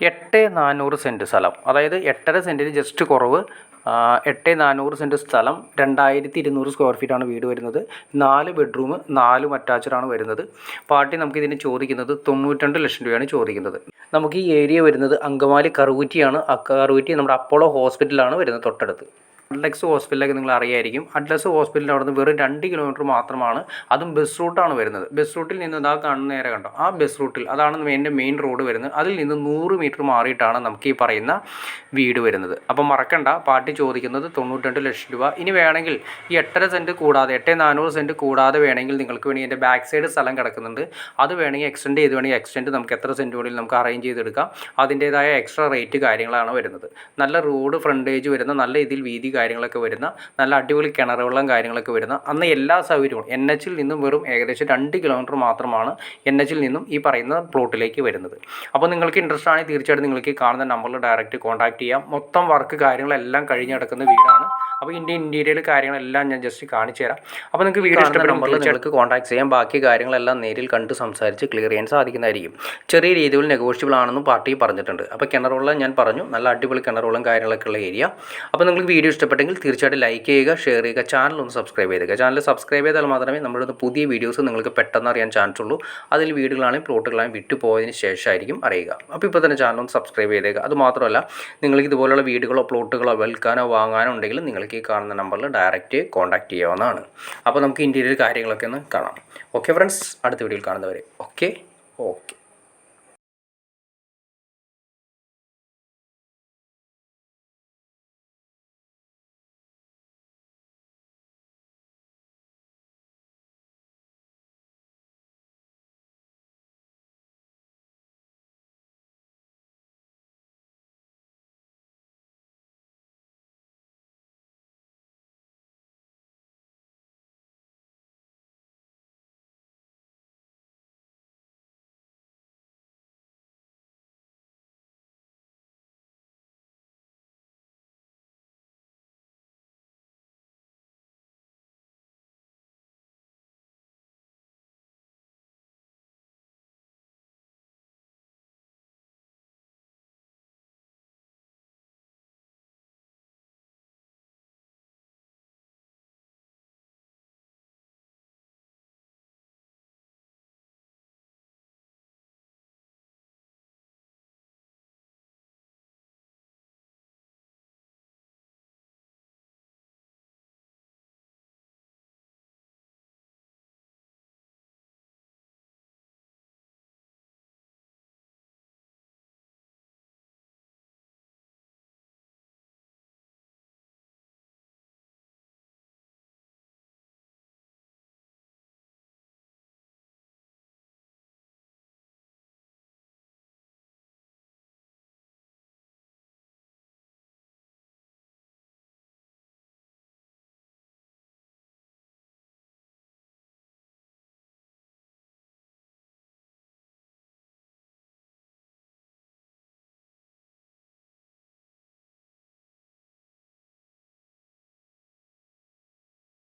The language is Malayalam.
8,400 സെൻറ്റ് സ്ഥലം, അതായത് 8.5 സെൻറ്റിന് ജസ്റ്റ് കുറവ്. 8,400 സെൻറ്റ് സ്ഥലം, 2,200 സ്ക്വയർ ഫീറ്റാണ് വീട് വരുന്നത്. 4 ബെഡ്റൂം, 4 അറ്റാച്ച്ഡാണ് വരുന്നത്. പാർട്ടി നമുക്കിതിന് ചോദിക്കുന്നത് 92 ലക്ഷം രൂപയാണ് ചോദിക്കുന്നത്. നമുക്ക് ഈ ഏരിയ വരുന്നത് അങ്കമാലി കറുകുറ്റിയാണ്. കറുകുറ്റി നമ്മുടെ അപ്പോളോ ഹോസ്പിറ്റലാണ് വരുന്നത് തൊട്ടടുത്ത്. അഡ്ലക്സ് ഹോസ്പിറ്റലൊക്കെ നിങ്ങൾ അറിയായിരിക്കും. അഡ്ലക്സ് ഹോസ്പിറ്റലിൻ്റെ അവിടെ നിന്ന് വെറും 2 കിലോമീറ്റർ മാത്രമാണ്. അതും ബസ് റൂട്ടാണ് വരുന്നത്. ബസ് റൂട്ടിൽ നിന്ന് ഇതാ കാണുന്ന നേരെ കണ്ടോ, ആ ബസ് റൂട്ടിൽ അതാണ് എൻ്റെ മെയിൻ റോഡ് വരുന്നത്. അതിൽ നിന്ന് 100 മീറ്റർ മാറിയിട്ടാണ് നമുക്ക് ഈ പറയുന്ന വീട് വരുന്നത്. അപ്പം മറക്കണ്ട, പാർട്ടി ചോദിക്കുന്നത് 92 ലക്ഷം രൂപ. ഇനി വേണമെങ്കിൽ ഈ 8.5 സെൻറ്റ് കൂടാതെ 8,400 സെൻറ്റ് കൂടാതെ വേണമെങ്കിൽ നിങ്ങൾക്ക് വേണമെങ്കിൽ എൻ്റെ ബാക്ക് സൈഡ് സ്ഥലം കിടക്കുന്നുണ്ട്. അത് വേണമെങ്കിൽ എക്സ്റ്റെൻഡ് ചെയ്ത് വേണമെങ്കിൽ എക്സ്റ്റെൻഡ് നമുക്ക് എത്ര സെൻറ്റ് വേണമെങ്കിലും നമുക്ക് അറേഞ്ച് ചെയ്തെടുക്കാം. അതിൻ്റേതായ എക്സ്ട്രാ റേറ്റ് കാര്യങ്ങളാണ് വരുന്നത്. നല്ല റോഡ് ഫ്രണ്ടേജ് വരുന്ന, നല്ല ഇതിൽ വീതി കാര്യങ്ങളൊക്കെ വരുന്ന, നല്ല അടിപൊളി കിണർ വെള്ളം കാര്യങ്ങളൊക്കെ വരുന്ന, അന്ന് എല്ലാ സൗകര്യവും എൻ എച്ചിൽ നിന്നും വെറും ഏകദേശം 2 കിലോമീറ്റർ മാത്രമാണ് എൻ എച്ചിൽ നിന്നും ഈ പറയുന്ന പ്ലോട്ടിലേക്ക് വരുന്നത്. അപ്പോൾ നിങ്ങൾക്ക് ഇൻട്രസ്റ്റ് ആണെങ്കിൽ തീർച്ചയായിട്ടും നിങ്ങൾക്ക് കാണുന്ന നമ്പറിൽ ഡയറക്റ്റ് കോൺടാക്ട് ചെയ്യാം. മൊത്തം വർക്ക് കാര്യങ്ങളെല്ലാം കഴിഞ്ഞ് കിടക്കുന്ന വീടാണ്. അപ്പോൾ ഇൻറ്റീരിയൽ കാര്യങ്ങളെല്ലാം ഞാൻ ജസ്റ്റ് കാണിച്ചു തരാം. അപ്പോൾ നിങ്ങൾക്ക് വീഡിയോ ഇഷ്ടപ്പെട്ട നമ്പറിൽ നിങ്ങൾക്ക് കോൺടാക്ട് ചെയ്യാം. ബാക്കി കാര്യങ്ങളെല്ലാം നേരിൽ കണ്ട് സംസാരിച്ച് ക്ലിയർ ചെയ്യാൻ സാധിക്കുന്നതായിരിക്കും. ചെറിയ രീതിയിൽ നെഗോഷ്യബിൾ ആണെന്നും പാർട്ടി പറഞ്ഞിട്ടുണ്ട്. അപ്പോൾ കിണറുവെള്ളം ഞാൻ പറഞ്ഞു, നല്ല അടിപൊളി കിണറുവെള്ളം കാര്യങ്ങളൊക്കെ ഉള്ള ഏരിയ. അപ്പോൾ നിങ്ങൾക്ക് വീഡിയോ ഇഷ്ടപ്പെട്ടെങ്കിൽ തീർച്ചയായിട്ടും ലൈക്ക് ചെയ്യുക, ഷെയർ ചെയ്യുക, ചാനൽ ഒന്ന് സബ്സ്ക്രൈബ് ചെയ്തേക്കുക. ചാനൽ സബ്സ്ക്രൈബ് ചെയ്താൽ മാത്രമേ നമ്മുടെ പുതിയ വീഡിയോസ് നിങ്ങൾക്ക് പെട്ടെന്ന് അറിയാൻ ചാൻസ് ഉള്ളൂ. അതിൽ വീടുകളാണെങ്കിൽ പ്ലോട്ടുകളാണെങ്കിൽ വിട്ടുപോയതിന് ശേഷമായിരിക്കും അറിയുക. അപ്പോൾ ഇപ്പോൾ തന്നെ ചാനൽ ഒന്ന് സബ്സ്ക്രൈബ് ചെയ്തേക്കുക. അതുമാത്രമല്ല, നിങ്ങൾക്ക് ഇതുപോലുള്ള വീടുകളോ പ്ലോട്ടുകളോ വിൽക്കാനോ വാങ്ങാനോ ഉണ്ടെങ്കിൽ നിങ്ങൾക്ക് ഈ കാണുന്ന നമ്പറിൽ ഡയറക്റ്റ് കോൺടാക്ട് ചെയ്യാവുന്നതാണ്. അപ്പോൾ നമുക്ക് ഇൻറ്റീരിയൽ കാര്യങ്ങളൊക്കെ ഒന്ന് കാണാം. ഓക്കെ ഫ്രണ്ട്സ്, അടുത്ത വീഡിയോയിൽ കാണുന്നവരെ ഓക്കെ.